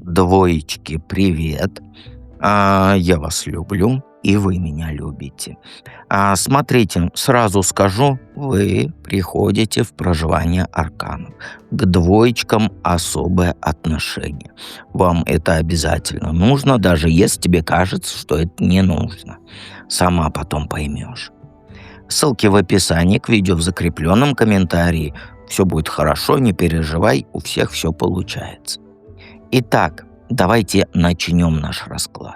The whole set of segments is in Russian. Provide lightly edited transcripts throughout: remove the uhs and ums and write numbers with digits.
Двоечки, привет. Я вас люблю, и вы меня любите. Смотрите, сразу скажу, вы приходите в проживание арканов. К двоечкам особое отношение. Вам это обязательно нужно, даже если тебе кажется, что это не нужно. Сама потом поймешь. Ссылки в описании к видео в закрепленном комментарии. Все будет хорошо, не переживай, у всех все получается. Итак, давайте начнем наш расклад.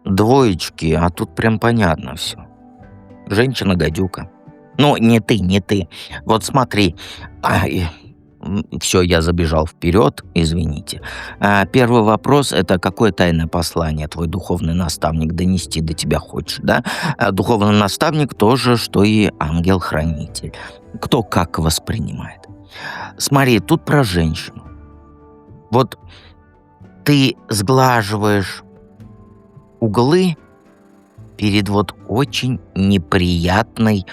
Двоечки, а тут прям понятно все. Женщина-гадюка. Ну, не ты, не ты. Вот смотри. Все, я забежал вперед, извините. Первый вопрос — это какое тайное послание твой духовный наставник донести до тебя хочет, да? Духовный наставник тоже, что и ангел-хранитель. Кто как воспринимает. Смотри, тут про женщину. Вот ты сглаживаешь углы перед вот очень неприятной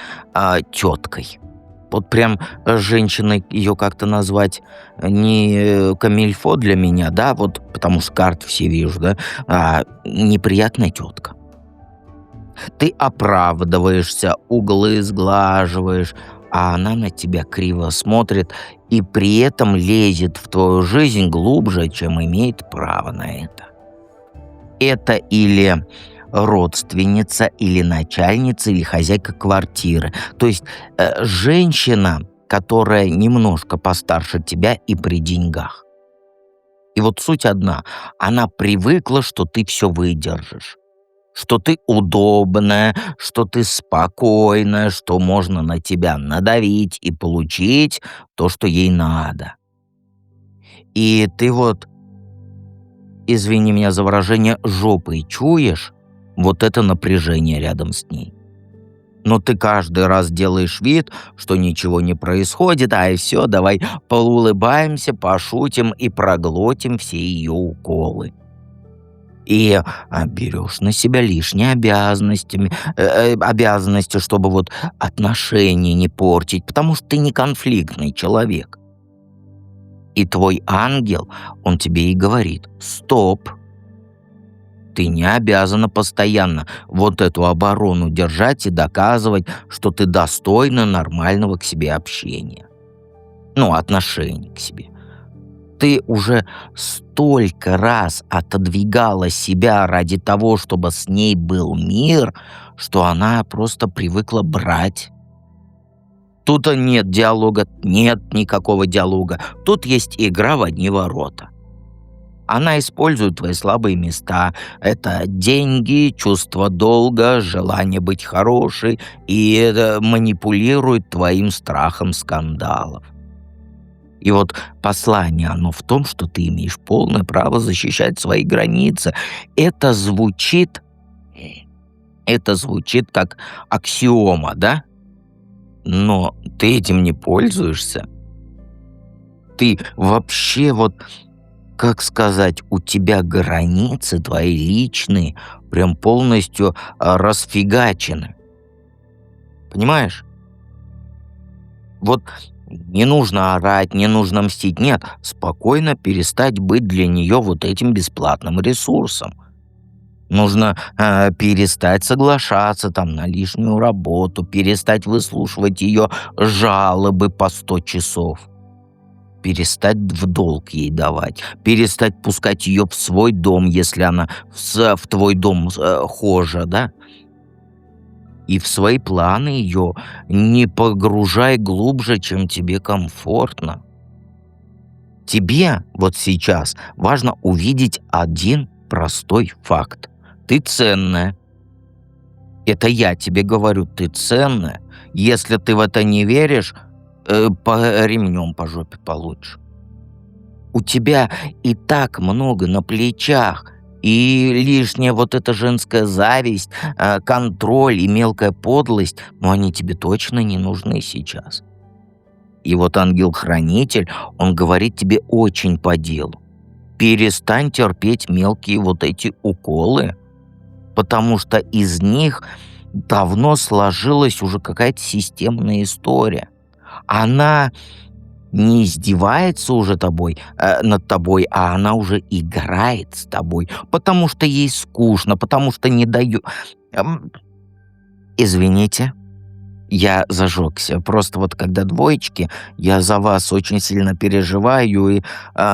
теткой. Вот прям женщиной ее как-то назвать не камильфо для меня, да, вот потому что карт все вижу, да, неприятная тетка. Ты оправдываешься, углы сглаживаешь, а она на тебя криво смотрит и при этом лезет в твою жизнь глубже, чем имеет право на это. Это или родственница, или начальница, или хозяйка квартиры. То есть женщина, которая немножко постарше тебя и при деньгах. И вот суть одна. Она привыкла, что ты все выдержишь. Что ты удобная, что ты спокойная, что можно на тебя надавить и получить то, что ей надо. И ты вот, извини меня за выражение, жопой чуешь вот это напряжение рядом с ней. Но ты каждый раз делаешь вид, что ничего не происходит, и все, давай поулыбаемся, пошутим и проглотим все ее уколы. И берешь на себя лишние обязанности, чтобы вот отношения не портить, потому что ты не конфликтный человек. И твой ангел, он тебе и говорит: стоп, ты не обязана постоянно вот эту оборону держать и доказывать, что ты достойна нормального к себе общения. Ну, отношений к себе. Ты уже столько раз отодвигала себя ради того, чтобы с ней был мир, что она просто привыкла брать. Тут нет диалога, нет никакого диалога. Тут есть игра в одни ворота. Она использует твои слабые места. Это деньги, чувство долга, желание быть хорошей и манипулирует твоим страхом скандалов. И вот послание, оно в том, что ты имеешь полное право защищать свои границы. Это звучит, это звучит как аксиома, да? Но ты этим не пользуешься. Ты вообще вот, как сказать, у тебя границы твои личные прям полностью расфигачены. Понимаешь? Вот не нужно орать, не нужно мстить. Нет, спокойно перестать быть для нее вот этим бесплатным ресурсом. Нужно перестать соглашаться там на лишнюю работу, перестать выслушивать ее жалобы по 100 часов. Перестать в долг ей давать, перестать пускать ее в свой дом, если она в твой дом хожа, да? И в свои планы ее не погружай глубже, чем тебе комфортно. Тебе вот сейчас важно увидеть один простой факт. Ты ценная, Это я тебе говорю, ты ценная. Если ты в это не веришь, по ремнем по жопе получишь. У тебя и так много на плечах, и лишняя вот эта женская зависть, контроль и мелкая подлость, но они тебе точно не нужны сейчас. И вот ангел-хранитель, он говорит тебе очень по делу. Перестань терпеть мелкие вот эти уколы, потому что из них давно сложилась уже какая-то системная история. Она не издевается уже над тобой, а она уже играет с тобой, потому что ей скучно, потому что не даю. Извините, я зажегся. Просто вот когда двоечки, я за вас очень сильно переживаю и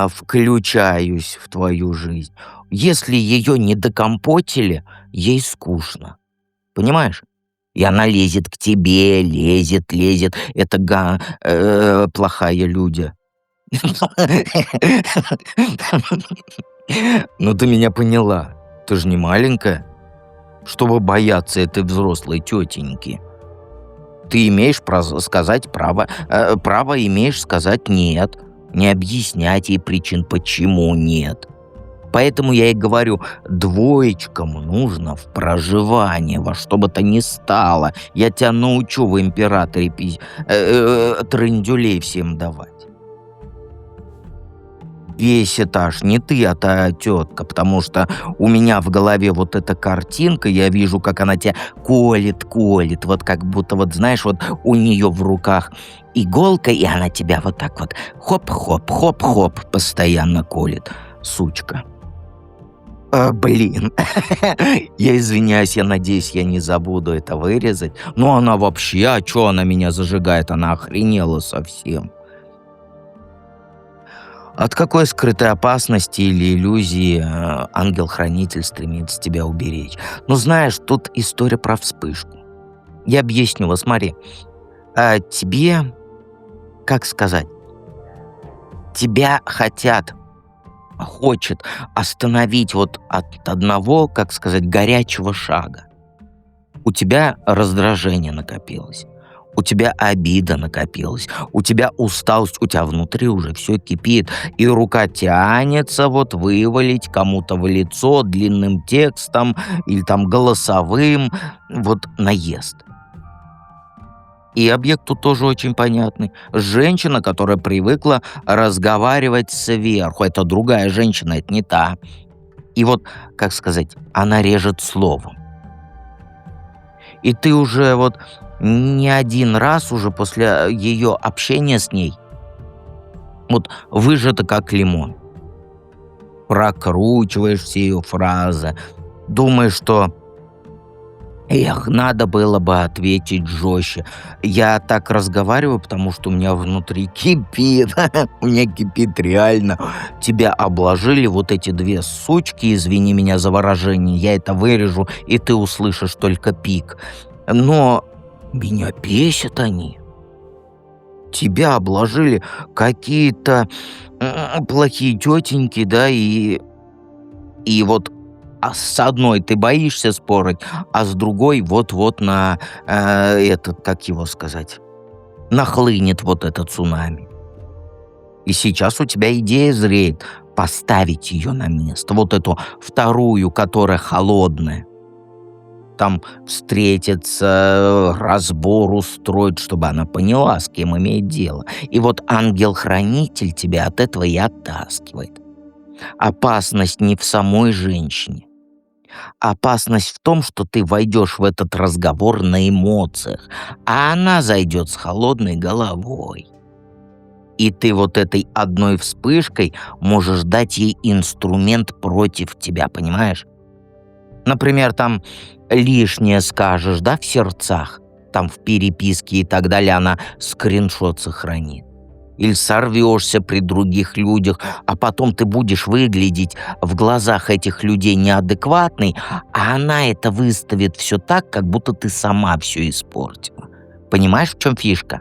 включаюсь в твою жизнь. Если ее не докомпотили, ей скучно. Понимаешь? И она лезет к тебе, лезет, лезет. Это плохая люди. Ну ты меня поняла. Ты же не маленькая, чтобы бояться этой взрослой тетеньки. Ты имеешь сказать право, право имеешь сказать «нет», не объяснять ей причин, почему нет. Поэтому я и говорю, двоечкам нужно в проживание, во что бы то ни стало. Я тебя научу в императоре трындюлей всем давать. Бесит аж не ты, а та тетка, потому что у меня в голове вот эта картинка, я вижу, как она тебя колет, колет, вот как будто, вот знаешь, вот у нее в руках иголка, и она тебя вот так вот хоп-хоп, хоп-хоп постоянно колет, сучка. Блин, я извиняюсь, я надеюсь, я не забуду это вырезать. Но она вообще, а чё она меня зажигает? Она охренела совсем. От какой скрытой опасности или иллюзии ангел-хранитель стремится тебя уберечь? Ну, знаешь, тут история про вспышку. Я объясню, вот смотри. Тебе, как сказать, тебя хочет остановить вот от одного, как сказать, горячего шага. У тебя раздражение накопилось, у тебя обида накопилась, у тебя усталость, у тебя внутри уже все кипит, и рука тянется вот вывалить кому-то в лицо длинным текстом или там голосовым вот наезд. И объект тут тоже очень понятный. Женщина, которая привыкла разговаривать сверху. Это другая женщина, это не та. И вот, как сказать, она режет словом. И ты уже вот не один раз уже после ее общения с ней вот выжата как лимон. Прокручиваешь все ее фразы, думаешь, что эх, надо было бы ответить жестче. Я так разговариваю, потому что у меня внутри кипит. У меня кипит реально. Тебя обложили вот эти две сучки, извини меня за выражение. Я это вырежу, и ты услышишь только пик. Но меня бесят они. Тебя обложили какие-то плохие тетеньки, да, и вот с одной ты боишься спорить, а с другой вот-вот этот, как его сказать, нахлынет вот этот цунами. И сейчас у тебя идея зреет поставить ее на место, вот эту вторую, которая холодная. Там встретиться, разбор устроить, чтобы она поняла, с кем имеет дело. И вот ангел-хранитель тебя от этого и оттаскивает. Опасность не в самой женщине. Опасность в том, что ты войдешь в этот разговор на эмоциях, а она зайдет с холодной головой. И ты вот этой одной вспышкой можешь дать ей инструмент против тебя, понимаешь? Например, там лишнее скажешь, да, в сердцах, там в переписке и так далее, она скриншот сохранит. Или сорвешься при других людях, а потом ты будешь выглядеть в глазах этих людей неадекватной, а она это выставит все так, как будто ты сама все испортила. Понимаешь, в чем фишка?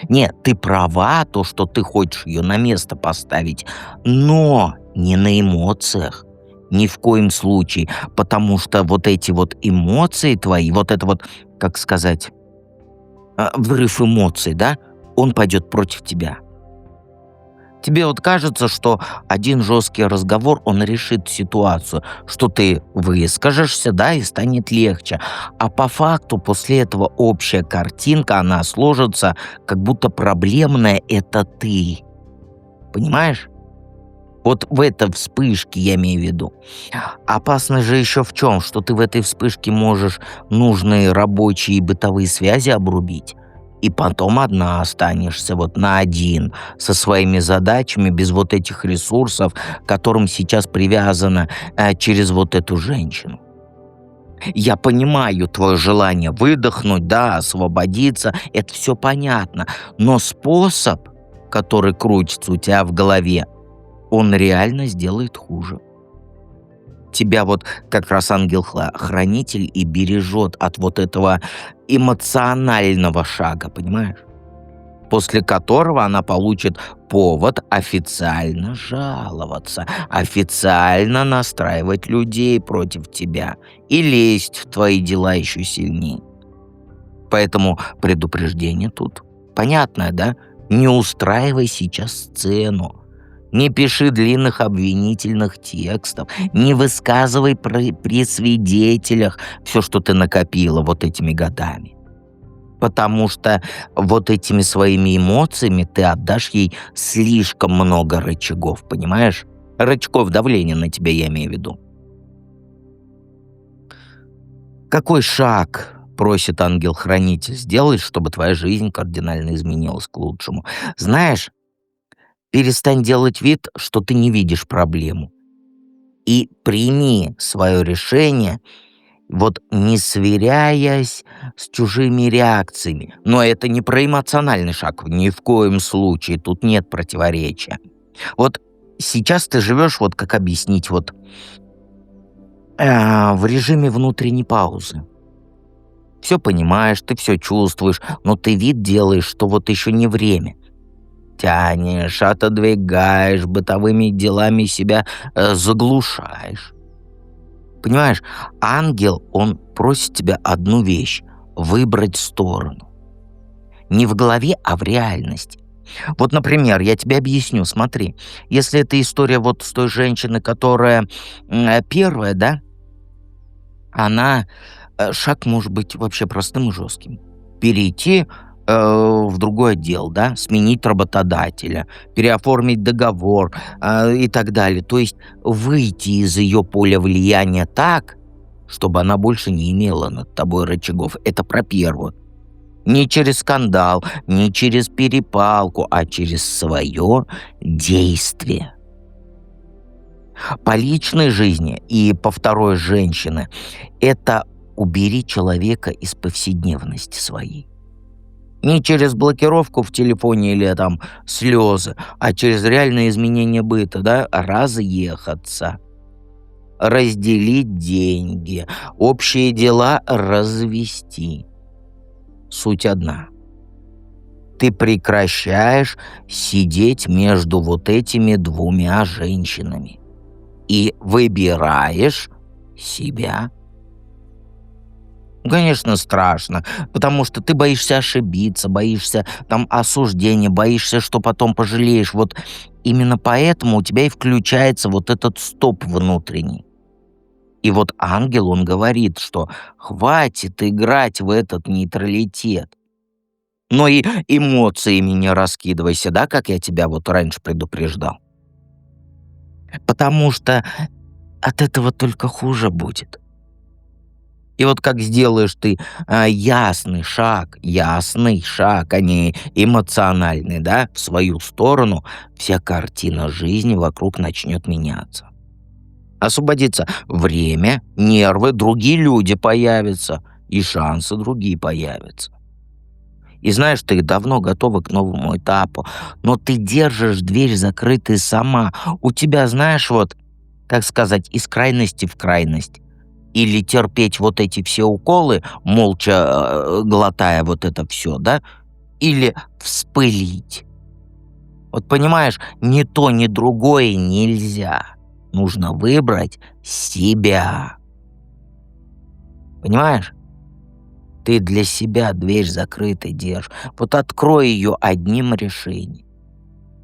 Нет, ты права, то, что ты хочешь ее на место поставить, но не на эмоциях, Ни в коем случае, потому что вот эти вот эмоции твои, вот это вот, как сказать, взрыв эмоций, да, он пойдет против тебя. Тебе вот кажется, что один жесткий разговор, он решит ситуацию, что ты выскажешься, да, и станет легче. А по факту после этого общая картинка, она сложится, как будто проблемная — это ты. Понимаешь? Вот в этой вспышке я имею в виду. Опасно же еще в чем, что ты в этой вспышке можешь нужные рабочие и бытовые связи обрубить. И потом одна останешься, вот на один, со своими задачами, без вот этих ресурсов, к которым сейчас привязана через вот эту женщину. Я понимаю твое желание выдохнуть, да, освободиться, это все понятно. Но способ, который крутится у тебя в голове, он реально сделает хуже. Тебя вот как раз ангел-хранитель и бережет от вот этого эмоционального шага, понимаешь? После которого она получит повод официально жаловаться, официально настраивать людей против тебя и лезть в твои дела еще сильнее. Поэтому предупреждение тут понятное, да? Не устраивай сейчас сцену. Не пиши длинных обвинительных текстов, не высказывай при свидетелях все, что ты накопила вот этими годами. Потому что вот этими своими эмоциями ты отдашь ей слишком много рычагов, понимаешь? Рычагов давления на тебя, я имею в виду. Какой шаг просит ангел-хранитель сделать, чтобы твоя жизнь кардинально изменилась к лучшему? Знаешь, перестань делать вид, что ты не видишь проблему. И прими свое решение, вот не сверяясь с чужими реакциями. Но это не про эмоциональный шаг, ни в коем случае, тут нет противоречия. Вот сейчас ты живешь, вот как объяснить, вот в режиме внутренней паузы. Все понимаешь, ты все чувствуешь, но ты вид делаешь, что вот еще не время. Тянешь, отодвигаешь, бытовыми делами себя заглушаешь. Понимаешь, ангел, он просит тебя одну вещь — выбрать сторону. Не в голове, а в реальности. Вот, например, я тебе объясню, смотри, если эта история вот с той женщиной, которая первая, да, она, шаг может быть вообще простым и жестким. Перейти в другой отдел, да, сменить работодателя, переоформить договор и так далее. То есть выйти из ее поля влияния так, чтобы она больше не имела над тобой рычагов. Это про первую. Не через скандал, не через перепалку, а через свое действие. По личной жизни и по второй женщины — это убери человека из повседневности своей. Не через блокировку в телефоне или там слезы, а через реальное изменение быта, да, разъехаться, разделить деньги, общие дела развести. Суть одна. Ты прекращаешь сидеть между вот этими двумя женщинами и выбираешь себя. Конечно, страшно, потому что ты боишься ошибиться, боишься там осуждения, боишься, что потом пожалеешь. Вот именно поэтому у тебя и включается вот этот стоп внутренний. И вот ангел, он говорит, что хватит играть в этот нейтралитет. Но и эмоциями не раскидывайся, да, как я тебя вот раньше предупреждал. Потому что от этого только хуже будет. И вот как сделаешь ты ясный шаг, а не эмоциональный, да, в свою сторону, вся картина жизни вокруг начнет меняться. Освободится время, нервы, другие люди появятся, и шансы другие появятся. И знаешь, ты давно готова к новому этапу, но ты держишь дверь закрытой сама. У тебя, знаешь, вот, как сказать, из крайности в крайность. Или терпеть вот эти все уколы, молча глотая вот это все, да? Или вспылить. Вот понимаешь, ни то, ни другое нельзя. Нужно выбрать себя. Понимаешь? Ты для себя дверь закрытой держишь. Вот открой ее одним решением.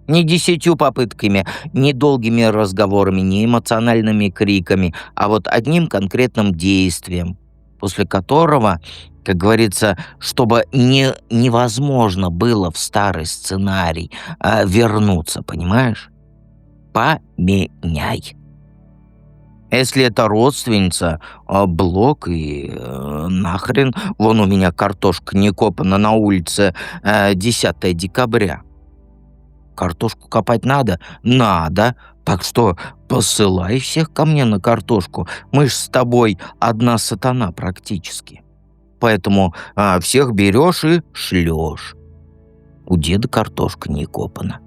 Не 10 попытками, не долгими разговорами, не эмоциональными криками, а вот одним конкретным действием, после которого, как говорится, чтобы невозможно было в старый сценарий вернуться, понимаешь? Поменяй. Если это родственница, блок и нахрен. Вон у меня картошка не копана на улице 10 декабря. Картошку копать надо? Надо. Так что посылай всех ко мне на картошку. Мы ж с тобой одна сатана практически. Поэтому всех берешь и шлешь. У деда картошка не копана.